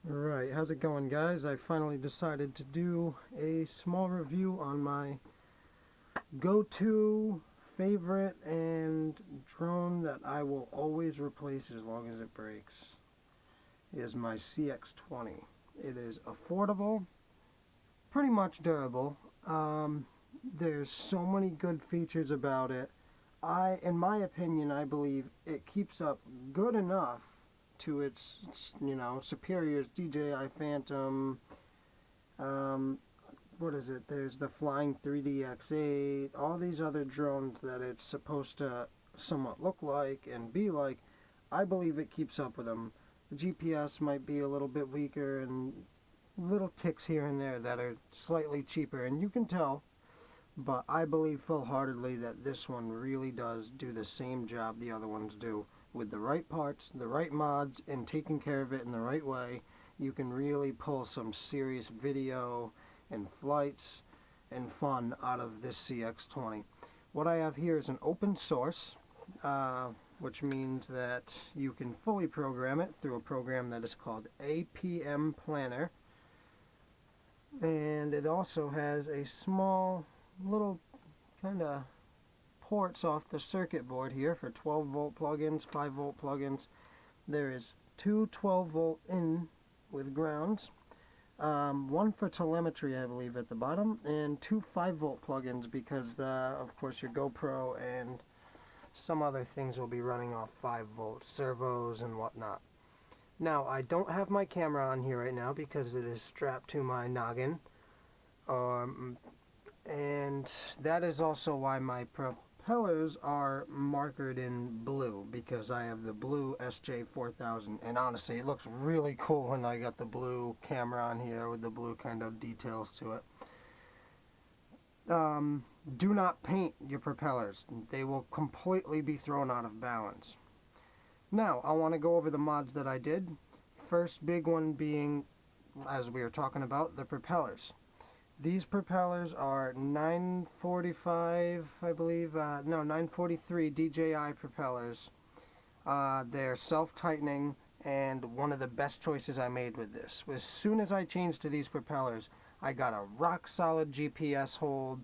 Alright, how's it going, guys? I finally decided to do a small review on my go-to favorite and drone that I will always replace as long as it breaks. It is my CX-20. It is affordable, pretty much durable. There's so many good features about it. In my opinion, I believe it keeps up good enough to its, superiors, DJI Phantom, what is it, there's the Flying 3D X8, all these other drones that it's supposed to somewhat look like and be like. I believe it keeps up with them. The GPS might be a little bit weaker and little ticks here and there that are slightly cheaper, and you can tell, but I believe full-heartedly that this one really does do the same job the other ones do. With the right parts, the right mods, and taking care of it in the right way, you can really pull some serious video and flights and fun out of this CX-20. What I have here is an open source, which means that you can fully program it through a program that is called APM Planner. And it also has a small little kind of ports off the circuit board here for 12 volt plugins, 5 volt plugins. There is two 12 volt in with grounds, one for telemetry I believe at the bottom, and two 5 volt plugins because of course your GoPro and some other things will be running off 5 volt servos and whatnot. Now I don't have my camera on here right now because it is strapped to my noggin, and that is also why my propellers are markered in blue, because I have the blue SJ4000, and honestly it looks really cool when I got the blue camera on here with the blue kind of details to it. Do not paint your propellers. They will completely be thrown out of balance. Now I want to go over the mods that I did. First big one being, as we were talking about, the propellers. These propellers are 945, I believe, 943 DJI propellers. They're self-tightening, and one of the best choices I made with this. As soon as I changed to these propellers, I got a rock-solid GPS hold,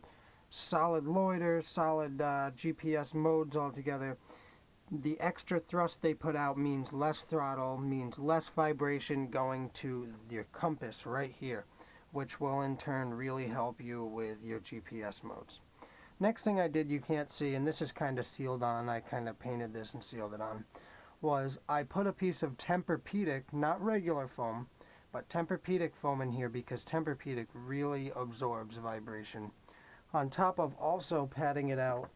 solid loiter, solid GPS modes altogether. The extra thrust they put out means less throttle, means less vibration going to your compass right here, which will in turn really help you with your GPS modes. Next thing I did, you can't see, and this is kind of sealed on, I kind of painted this and sealed it on, was I put a piece of Tempur-Pedic, not regular foam, but Tempur-Pedic foam in here because Tempur-Pedic really absorbs vibration. On top of also padding it out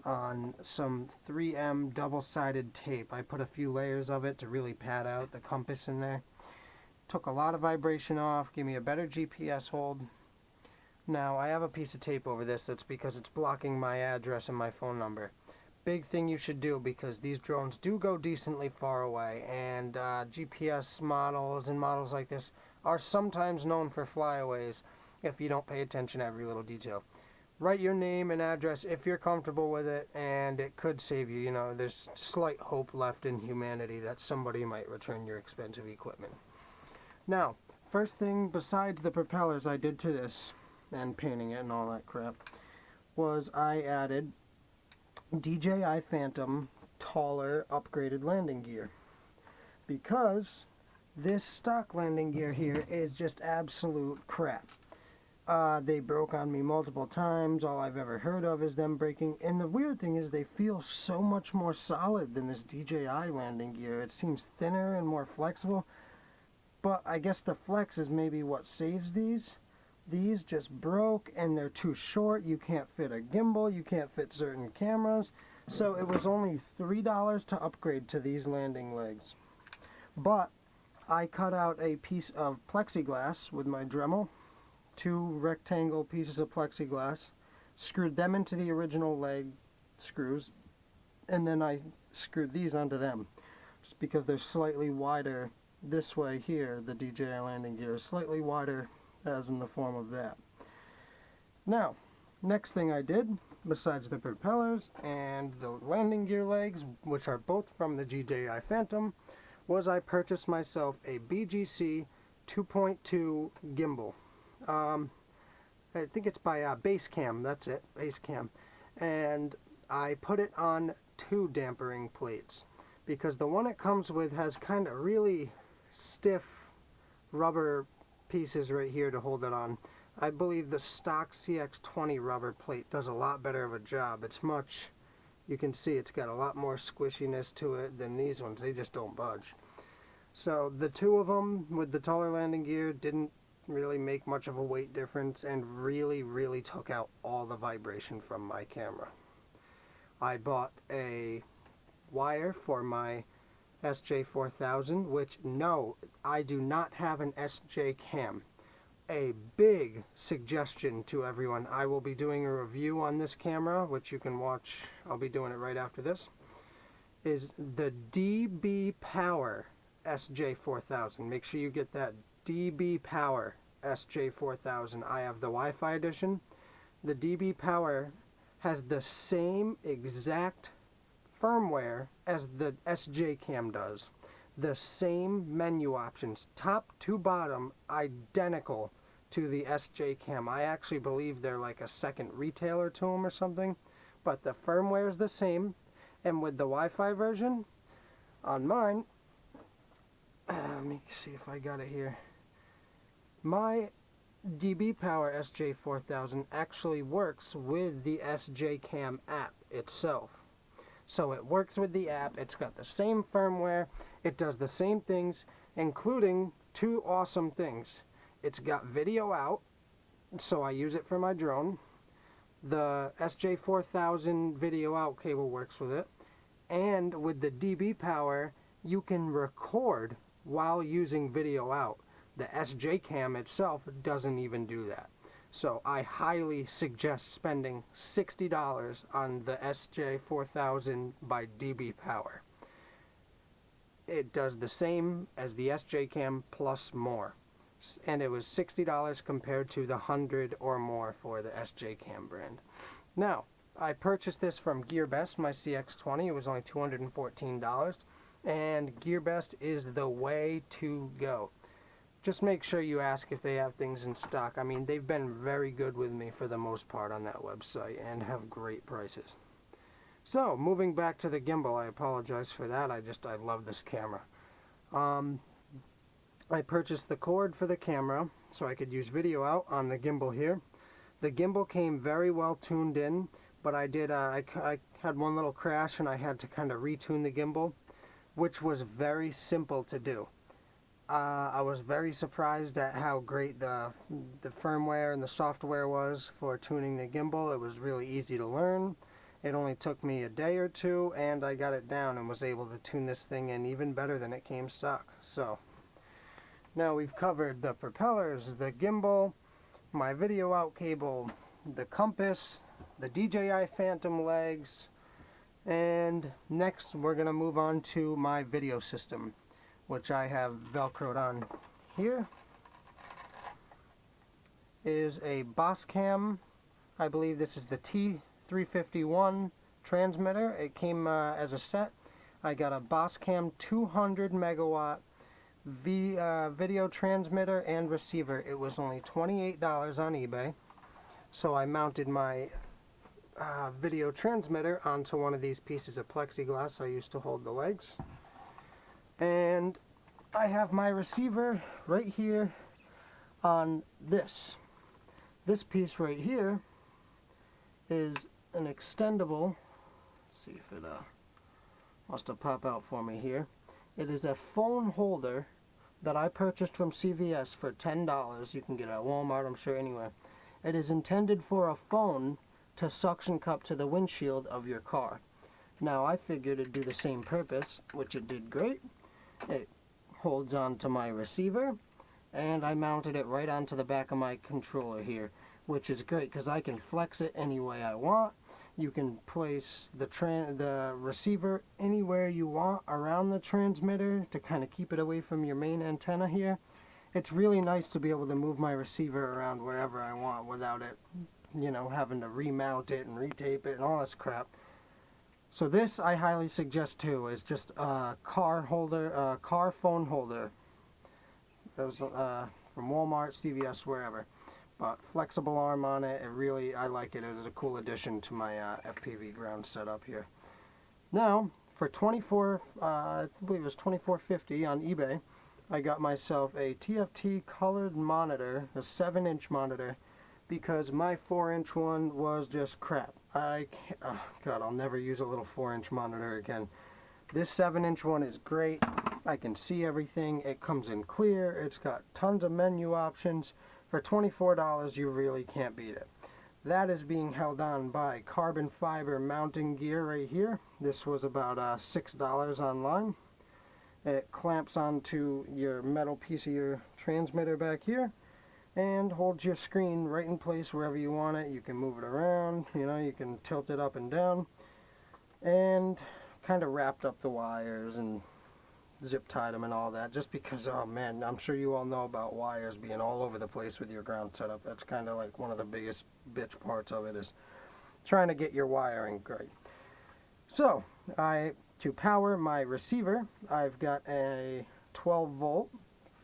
on some 3M double-sided tape. I put a few layers of it to really pad out the compass in there. Took a lot of vibration off, gave me a better GPS hold. Now I have a piece of tape over this, that's because it's blocking my address and my phone number. Big thing you should do, because these drones do go decently far away, and GPS models and models like this are sometimes known for flyaways if you don't pay attention to every little detail. Write your name and address if you're comfortable with it, and it could save you. You know, there's slight hope left in humanity that somebody might return your expensive equipment. Now, first thing besides the propellers I did to this, and painting it and all that crap, was I added DJI Phantom taller upgraded landing gear. Because this stock landing gear here is just absolute crap. They broke on me multiple times. All I've ever heard of is them breaking. And the weird thing is they feel so much more solid than this DJI landing gear. It seems thinner and more flexible. But I guess the flex is maybe what saves these. These just broke and they're too short. You can't fit a gimbal. You can't fit certain cameras. So it was only $3 to upgrade to these landing legs. But I cut out a piece of plexiglass with my Dremel. 2 rectangle pieces of plexiglass, screwed them into the original leg screws, and then I screwed these onto them, just because they're slightly wider this way here. The DJI landing gear is slightly wider as in the form of that. Now, next thing I did, besides the propellers and the landing gear legs, which are both from the DJI Phantom, was I purchased myself a BGC 2.2 gimbal. I think it's by Basecam, that's it, Basecam. And I put it on 2 dampering plates because the one it comes with has kind of really stiff rubber pieces right here to hold it on. I believe the stock CX-20 rubber plate does a lot better of a job. It's much, you can see it's got a lot more squishiness to it than these ones. They just don't budge. So the 2 of them with the taller landing gear didn't really make much of a weight difference and really took out all the vibration from my camera. I bought a wire for my SJ4000, which no, I do not have an SJ cam. A big suggestion to everyone, I will be doing a review on this camera, which you can watch, I'll be doing it right after this, is the DBPOWER SJ4000. Make sure you get that DBPOWER SJ4000. I have the Wi-Fi edition. The DBPOWER has the same exact firmware as the SJ cam does. The same menu options, top to bottom, identical to the SJ cam. I actually believe they're like a second retailer to them or something, but the firmware is the same. And with the Wi-Fi version on mine, let me see if I got it here. My DBPOWER SJ4000 actually works with the SJ Cam app itself. So it works with the app, it's got the same firmware, it does the same things, including 2 awesome things. It's got video out, so I use it for my drone. The SJ4000 video out cable works with it. And with the DBPOWER, you can record while using video out. The SJ Cam itself doesn't even do that. So I highly suggest spending $60 on the SJ4000 by DBPOWER. It does the same as the SJ Cam plus more. And it was $60 compared to the $100 or more for the SJ Cam brand. Now, I purchased this from GearBest, my CX-20. It was only $214. And GearBest is the way to go. Just make sure you ask if they have things in stock. I mean, they've been very good with me for the most part on that website and have great prices. So, moving back to the gimbal, I apologize for that. I love this camera. I purchased the cord for the camera so I could use video out on the gimbal here. The gimbal came very well tuned in, but I had one little crash and I had to kind of retune the gimbal, which was very simple to do. I was very surprised at how great the firmware and the software was for tuning the gimbal. It was really easy to learn. It only took me a day or 2, and I got it down and was able to tune this thing in even better than it came stock. So, now we've covered the propellers, the gimbal, my video out cable, the compass, the DJI Phantom legs, and next we're going to move on to my video system, which I have velcroed on here. Is a Basecam. I believe this is the T351 transmitter. It came as a set. I got a Basecam 200 megawatt video transmitter and receiver. It was only $28 on eBay. So I mounted my video transmitter onto one of these pieces of plexiglass I used to hold the legs. And I have my receiver right here on this. This piece right here is an extendable. Let's see if it wants to pop out for me here. It is a phone holder that I purchased from CVS for $10. You can get it at Walmart, I'm sure, anywhere. It is intended for a phone to suction cup to the windshield of your car. Now, I figured it'd do the same purpose, which it did great. It holds on to my receiver, and I mounted it right onto the back of my controller here, which is great because I can flex it any way I want. You can place the receiver anywhere you want around the transmitter to kind of keep it away from your main antenna here. It's really nice to be able to move my receiver around wherever I want without it, you know, having to remount it and retape it and all this crap. So this I highly suggest too, is just a car phone holder It was from Walmart, CVS, wherever. But flexible arm on it, I like it. It was a cool addition to my FPV ground setup here. Now, for I believe it was $24.50 on eBay, I got myself a TFT colored monitor, a 7-inch monitor, because my 4-inch one was just crap. Oh God, I'll never use a little 4-inch monitor again. This 7-inch one is great. I can see everything. It comes in clear. It's got tons of menu options. For $24, you really can't beat it. That is being held on by carbon fiber mounting gear right here. This was about $6 online. It clamps onto your metal piece of your transmitter back here and holds your screen right in place wherever you want it. You can move it around, you can tilt it up and down, and kind of wrapped up the wires and zip tied them and all that, just because, oh man, I'm sure you all know about wires being all over the place with your ground setup. That's kind of like one of the biggest bitch parts of it, is trying to get your wiring great. So to power my receiver, I've got a 12-volt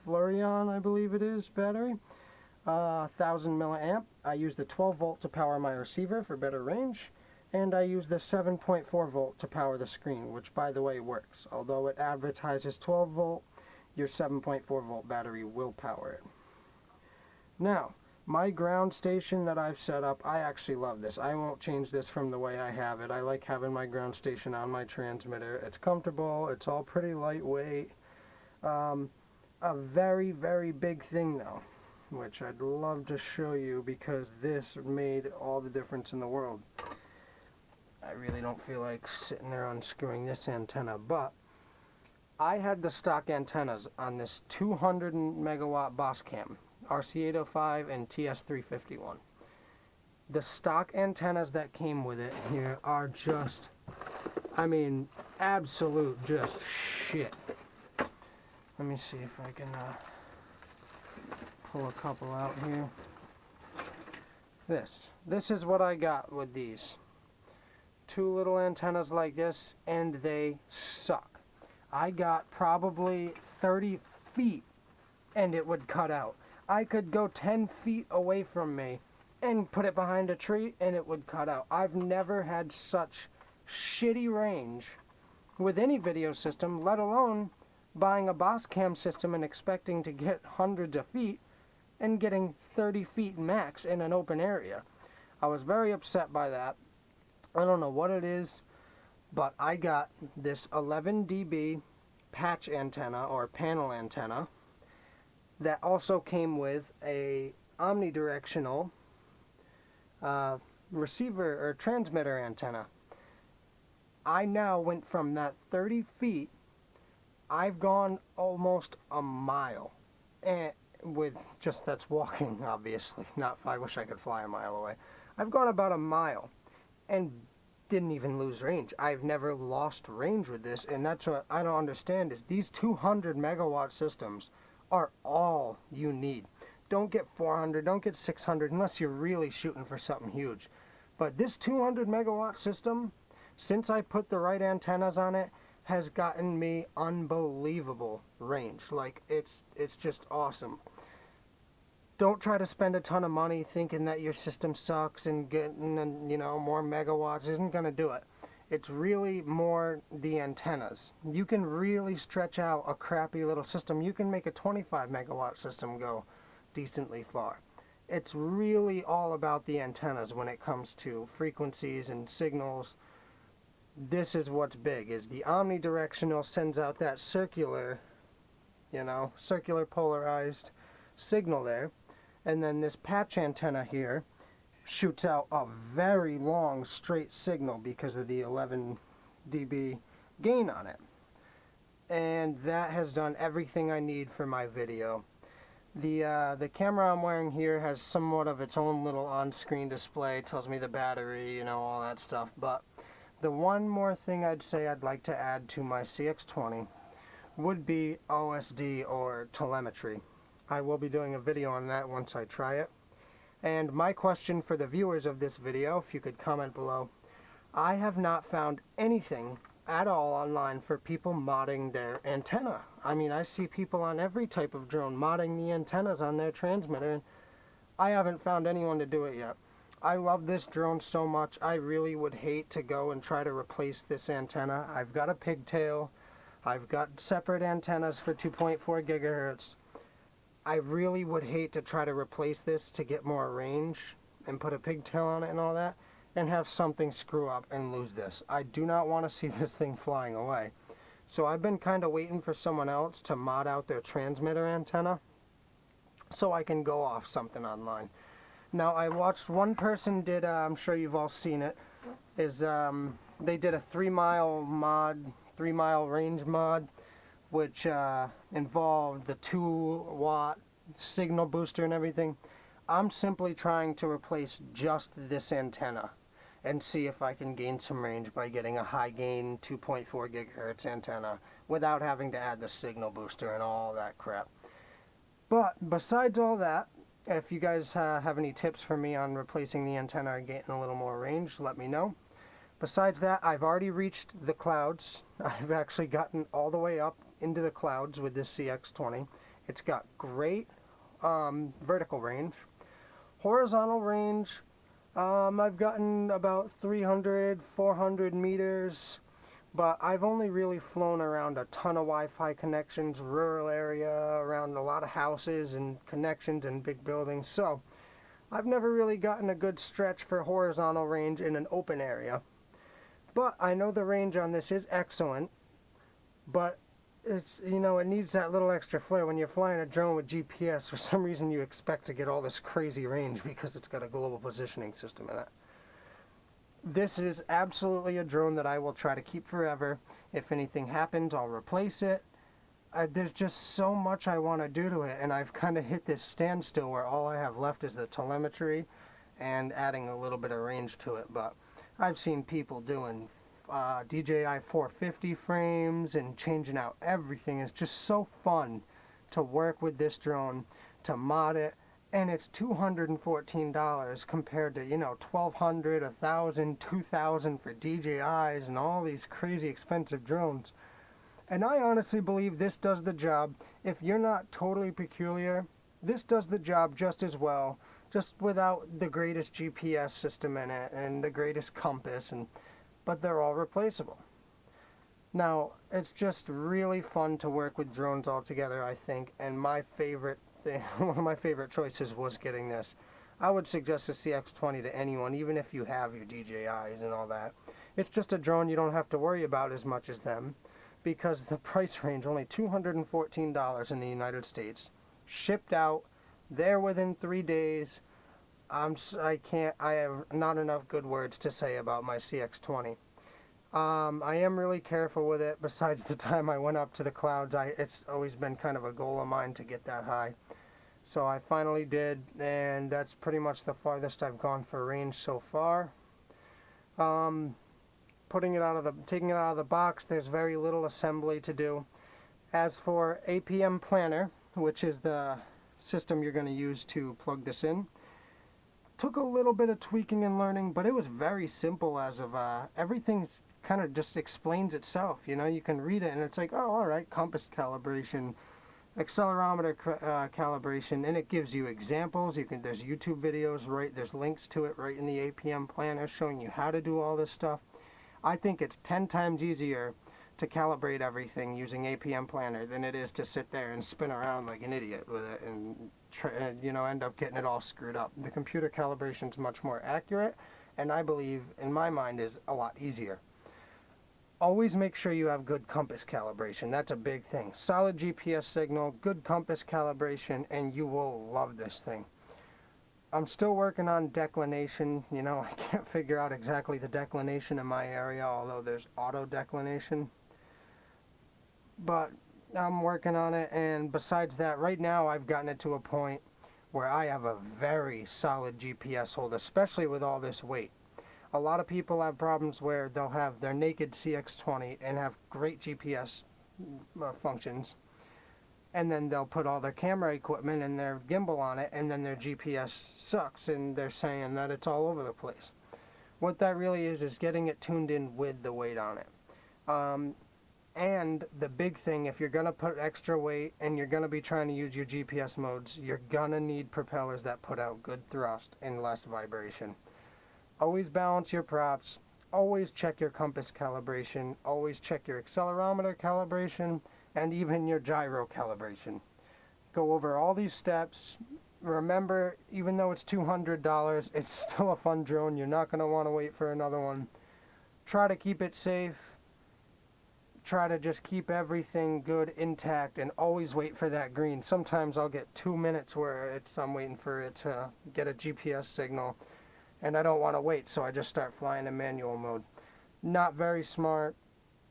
Fluorion, I believe it is, battery, 1000 milliamp. I use the 12 volt to power my receiver for better range, and I use the 7.4 volt to power the screen, which by the way works. Although it advertises 12 volt, your 7.4 volt battery will power it. Now, my ground station that I've set up, I actually love this. I won't change this from the way I have it. I like having my ground station on my transmitter. It's comfortable, it's all pretty lightweight. A very, very big thing though, which I'd love to show you because this made all the difference in the world. I really don't feel like sitting there unscrewing this antenna, but I had the stock antennas on this 200 megawatt Bosscam, RC805 and TS351. The stock antennas that came with it here are just, I mean, absolute just shit. Let me see if I can pull a couple out here. This is what I got with these. Two little antennas like this, and they suck. I got probably 30 feet and it would cut out. I could go 10 feet away from me and put it behind a tree and it would cut out. I've never had such shitty range with any video system, let alone buying a Bosscam system and expecting to get hundreds of feet and getting 30 feet max in an open area. I was very upset by that. I don't know what it is, but I got this 11 dB patch antenna or panel antenna that also came with a omnidirectional receiver or transmitter antenna. I now went from that 30 feet, I've gone almost a mile, and with just, that's walking obviously, not, I wish I could fly a mile away. I've gone about a mile and didn't even lose range. I've never lost range with this, and that's what I don't understand, is these 200 megawatt systems are all you need. Don't get 400, don't get 600 unless you're really shooting for something huge. But this 200 megawatt system, since I put the right antennas on it, has gotten me unbelievable range. Like, it's just awesome. Don't try to spend a ton of money thinking that your system sucks and getting, more megawatts isn't going to do it. It's really more the antennas. You can really stretch out a crappy little system. You can make a 25 megawatt system go decently far. It's really all about the antennas when it comes to frequencies and signals. This is what's big, is the omnidirectional sends out that circular polarized signal there. And then this patch antenna here shoots out a very long straight signal because of the 11 dB gain on it. And that has done everything I need for my video. The camera I'm wearing here has somewhat of its own little on-screen display, tells me the battery, all that stuff. But the one more thing I'd say I'd like to add to my CX-20 would be OSD or telemetry. I will be doing a video on that once I try it. And my question for the viewers of this video, if you could comment below, I have not found anything at all online for people modding their antenna. I mean, I see people on every type of drone modding the antennas on their transmitter, and I haven't found anyone to do it yet. I love this drone so much, I really would hate to go and try to replace this antenna. I've got a pigtail, I've got separate antennas for 2.4 gigahertz. I really would hate to try to replace this to get more range and put a pigtail on it and all that, and have something screw up and lose this. I do not want to see this thing flying away. So I've been kind of waiting for someone else to mod out their transmitter antenna so I can go off something online. Now, I watched one person did, I'm sure you've all seen it, is they did a 3-mile mod, 3-mile range mod, which involved the 2-watt signal booster and everything. I'm simply trying to replace just this antenna and see if I can gain some range by getting a high gain 2.4 gigahertz antenna without having to add the signal booster and all that crap. But besides all that, if you guys have any tips for me on replacing the antenna or getting a little more range, let me know. Besides that, I've already reached the clouds. I've actually gotten all the way up into the clouds with this CX-20. It's got great vertical range. Horizontal range, I've gotten about 300, 400 meters, but I've only really flown around a ton of Wi-Fi connections, rural area, around a lot of houses and connections and big buildings, so I've never really gotten a good stretch for horizontal range in an open area. But I know the range on this is excellent, but it's, you know, it needs that little extra flair. When you're flying a drone with GPS, for some reason you expect to get all this crazy range because it's got a global positioning system in it. This is absolutely a drone that I will try to keep forever. If anything happens, I'll replace it. There's just so much I want to do to it, and I've kind of hit this standstill where all I have left is the telemetry and adding a little bit of range to it. But I've seen people doing DJI 450 frames and changing out everything. It's just so fun to work with this drone, to mod it, and it's $214 compared to, you know, $1,200, $1,000, $2,000 for DJIs and all these crazy expensive drones. And I honestly believe this does the job. If you're not totally peculiar, this does the job just as well, just without the greatest GPS system in it and the greatest compass, but they're all replaceable. Now, it's just really fun to work with drones altogether, I think, and my favorite thing, one of my favorite choices was getting this. I would suggest the CX-20 to anyone, even if you have your DJIs and all that. It's just a drone you don't have to worry about as much as them, because the price range, only $214 in the United States, shipped out, there within 3 days. I have not enough good words to say about my CX-20. I am really careful with it. Besides the time I went up to the clouds, it's always been kind of a goal of mine to get that high. So I finally did, and that's pretty much the farthest I've gone for range so far. Taking it out of the box, there's very little assembly to do. As for APM Planner, which is the system you're going to use to plug this in, took a little bit of tweaking and learning, but it was very simple. As of everything kind of just explains itself. You know, you can read it and it's like, oh, all right, compass calibration, accelerometer calibration, and it gives you examples. There's YouTube videos, right? There's links to it right in the APM Planner showing you how to do all this stuff. I think it's 10 times easier to calibrate everything using APM Planner than it is to sit there and spin around like an idiot with it and you know, end up getting it all screwed up. The computer calibration is much more accurate, and I believe, in my mind, is a lot easier. Always make sure you have good compass calibration. That's a big thing. Solid GPS signal, good compass calibration, and you will love this thing. I'm still working on declination. You know, I can't figure out exactly the declination in my area, although there's auto declination. But I'm working on it, and besides that, right now I've gotten it to a point where I have a very solid GPS hold, especially with all this weight. A lot of people have problems where they'll have their naked CX-20 and have great GPS functions, and then they'll put all their camera equipment and their gimbal on it, and then their GPS sucks, and they're saying that it's all over the place. What that really is getting it tuned in with the weight on it. And the big thing, if you're going to put extra weight and you're going to be trying to use your GPS modes, you're going to need propellers that put out good thrust and less vibration. Always balance your props. Always check your compass calibration. Always check your accelerometer calibration and even your gyro calibration. Go over all these steps. Remember, even though it's $200, it's still a fun drone. You're not going to want to wait for another one. Try to keep it safe. Try to just keep everything good, intact, and always wait for that green. Sometimes I'll get 2 minutes where I'm waiting for it to get a GPS signal, and I don't want to wait, so I just start flying in manual mode. Not very smart.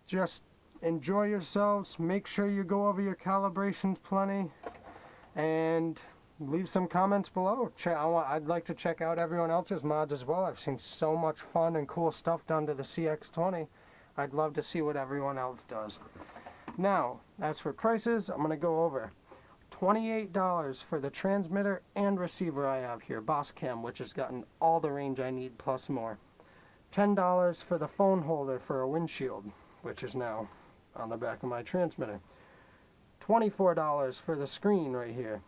Just enjoy yourselves. Make sure you go over your calibrations plenty, and leave some comments below. I'd like to check out everyone else's mods as well. I've seen so much fun and cool stuff done to the CX-20. I'd love to see what everyone else does. Now, as for prices, I'm going to go over $28 for the transmitter and receiver I have here, Boss Cam, which has gotten all the range I need plus more. $10 for the phone holder for a windshield, which is now on the back of my transmitter. $24 for the screen right here.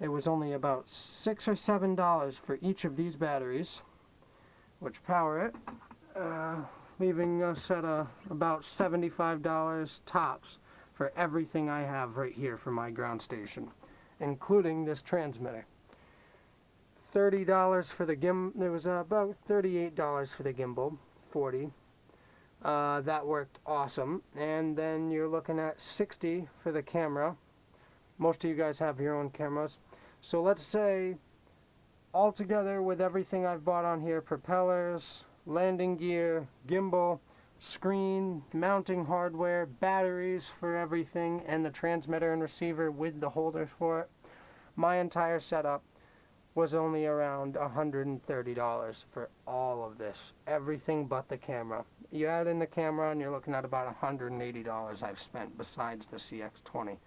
It was only about $6 or $7 for each of these batteries, which power it. Leaving us at about $75 tops for everything I have right here for my ground station, including this transmitter. $30 for the gimbal. There was about $38 for the gimbal, $40. That worked awesome. And then you're looking at $60 for the camera. Most of you guys have your own cameras. So let's say altogether with everything I've bought on here, propellers, landing gear, gimbal, screen, mounting hardware, batteries for everything, and the transmitter and receiver with the holders for it, my entire setup was only around $130 for all of this. Everything but the camera. You add in the camera and you're looking at about $180 I've spent besides the CX-20.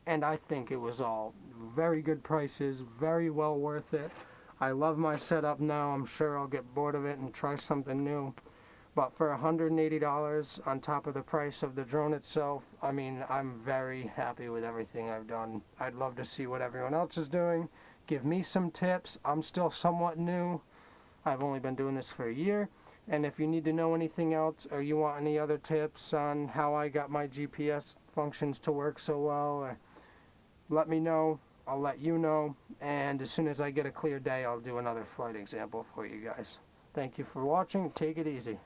And I think it was all very good prices, very well worth it. I love my setup now. I'm sure I'll get bored of it and try something new. But for $180 on top of the price of the drone itself, I mean, I'm very happy with everything I've done. I'd love to see what everyone else is doing. Give me some tips. I'm still somewhat new. I've only been doing this for a year. And if you need to know anything else or you want any other tips on how I got my GPS functions to work so well, let me know. I'll let you know, and as soon as I get a clear day, I'll do another flight example for you guys. Thank you for watching. Take it easy.